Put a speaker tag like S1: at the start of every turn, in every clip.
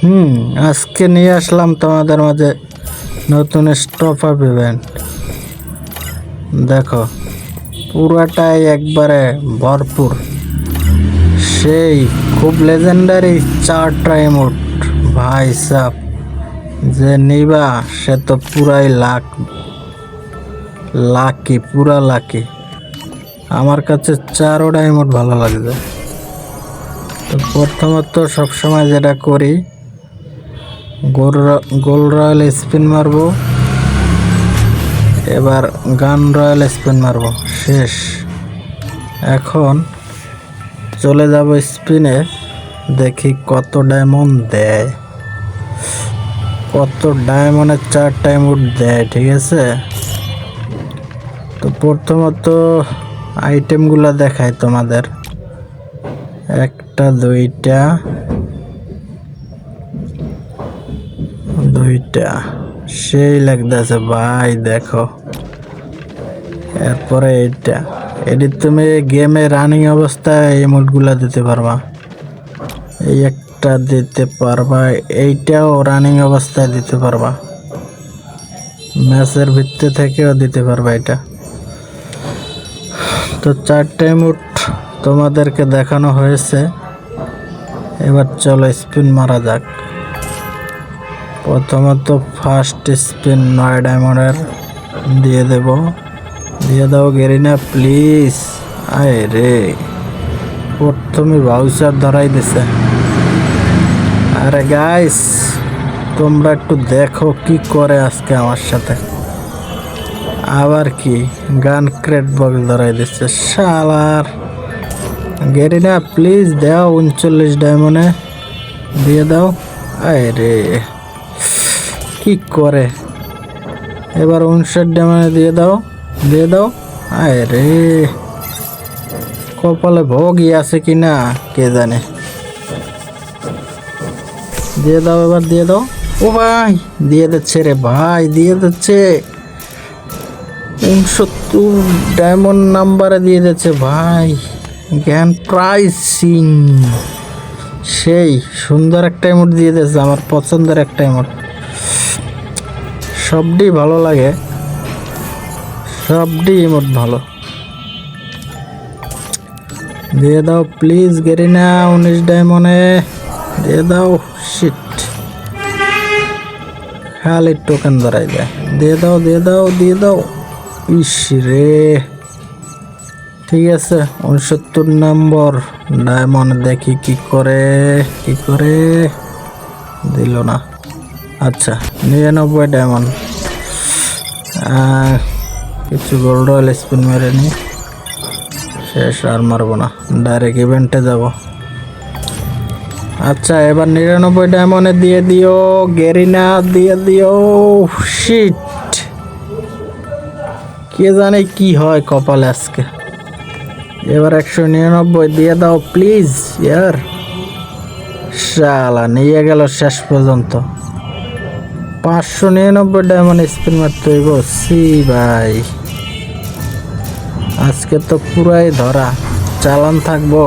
S1: হুম আজকে নিয়ে আসলাম তোমাদের মাঝে নতুন স্টপ আপ ইভেন্ট। দেখো পুরাটাই একবারে ভরপুর, সেই খুব লেজেন্ডারি 4টা ইমোট। ভাই সাব, যে নিবা সে তো পুরাই লাকি, পুরা লাকি। আমার কাছে 4টা ইমোট ভালো লাগছে। তো প্রথমত সবসময় যেটা করি, গোল রয়্যাল স্পিন মারবো, এবার গান রয়্যাল স্পিন মারবো, শেষ। এখন চলে যাব স্পিনে, দেখি কত ডায়মন্ড দেয়, কত ডায়মন্ডের 4টা ইমোট দেয়। ঠিক আছে, তো প্রথমত আইটেমগুলো দেখাই তোমাদের। একটা দুইটা সেই লাগতেছে ভাই, দেখো। এরপরে এটি তুমি গেমে রানিং অবস্থায় ইমোটগুলা দিতে পারবা। এই একটা দিতে পারবা, এইটাও রানিং অবস্থায় দিতে পারবা, ম্যাচের ভিত্তি থেকেও দিতে পারবা এটা। তো 4টা ইমোট তোমাদেরকে দেখানো হয়েছে, এবার চলো স্পিন মারা যাক। প্রথমত ফার্স্ট স্পিন 9 ডায়মন্ডের দিয়ে দাও গেরিনা প্লিজ। আয় রে, প্রথমে ভাউচার ধরাই দিছে। আরে গাইস, তোমরা একটু দেখো কি করে আজকে আমার সাথে। আবার কি গান ক্রেট বক্স ধরাই দিচ্ছে শালার। গেরিনা প্লিজ দাও 39 ডায়মন্ডে দিয়ে দাও। আয় রে, কি করে। এবার 59 ডায়মন্ডে দিয়ে দাও। আয় রে, কপালে ভোগই আছে কিনা কে জানে। দিয়ে দাও, এবার দিয়ে দাও। ও ভাই, দিয়ে দিচ্ছে রে ভাই, দিয়ে দিচ্ছে 69 ডায়মন্ড নাম্বারে দিয়ে দিচ্ছে ভাই। জ্ঞান প্রাইসিং সেই সুন্দর একটা ইমোট দিয়ে দিচ্ছে, আমার পছন্দের একটা ইমোট। সবটি ভালো লাগে, সবটি ইমোট ভালো। দিয়ে দাও প্লিজ গেরিনা 19 ডায়মন্ডে দিয়ে দাও। শিট, খালি টোকেন ধরাই দেয়। দিয়ে দাও। ইস রে, ঠিক আছে 69 নম্বর ডায়মন্ড, দেখি কি করে দিল না। আচ্ছা 99 ডায়মন্ড। কিছু গোল্ড রয়্যাল স্পিন মেরে নি, শেষ। আর মারবো না, ডাইরেক্ট ইভেন্টে যাব। আচ্ছা এবার 99 ডায়মন্ডে দিয়ে দিও গেরিনা, দিয়ে দিও। শিট, কে জানে কি হয় কপালে আজকে। এবার 199 দিয়ে দাও প্লিজ ইয়ার। শালা নিয়ে গেল শেষ পর্যন্ত। 599 ডায়মন্ড স্পিন মারতে হইব। সি ভাই, আজকে তো পুরাই ধরা, চালান থাকবো।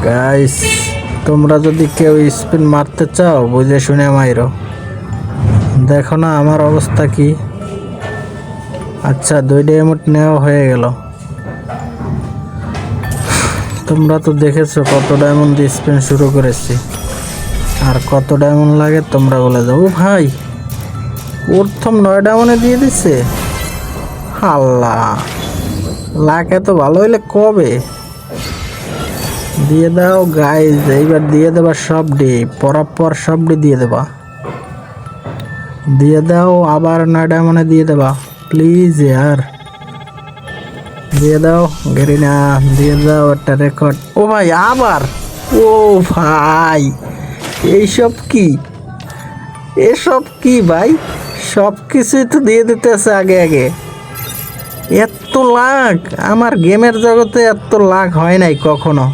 S1: গাইস, তোমরা যদি কেউ স্পিন মারতে চাও বুঝে শুনে মাইরো। দেখো না আমার অবস্থা কি। আচ্ছা 2টা ইমোট নেওয়া হয়ে গেল। তোমরা তো দেখেছো কত ডায়মন্ড দিয়ে স্পিন শুরু করেছি, আর কত ডায়মন্ড লাগে তোমরা বলে যাও। ভাই প্রথম 9 ডায়মন্ডে দিয়ে দিচ্ছে। আল্লাহ, লাখ এত ভালো হইলে কবে। দিয়ে দাও গাইজ, এইবার দিয়ে দেবা সবডি, পরাপর সবডি দিয়ে দেবা। দিয়ে দাও আবার 9 ডায়মন্ডে দিয়ে দেবা প্লিজ ইয়ার। দিয়ে দাও গেরিনা, দিয়ে দাও একটা রেকর্ড। ও ভাই আবার, ও ভাই এসব কি ভাই, সব কিছুই তো দিয়ে দিতেছে আগে। এত লাখ আমার গেমের জগতে এত লাখ হয় নাই কখনো।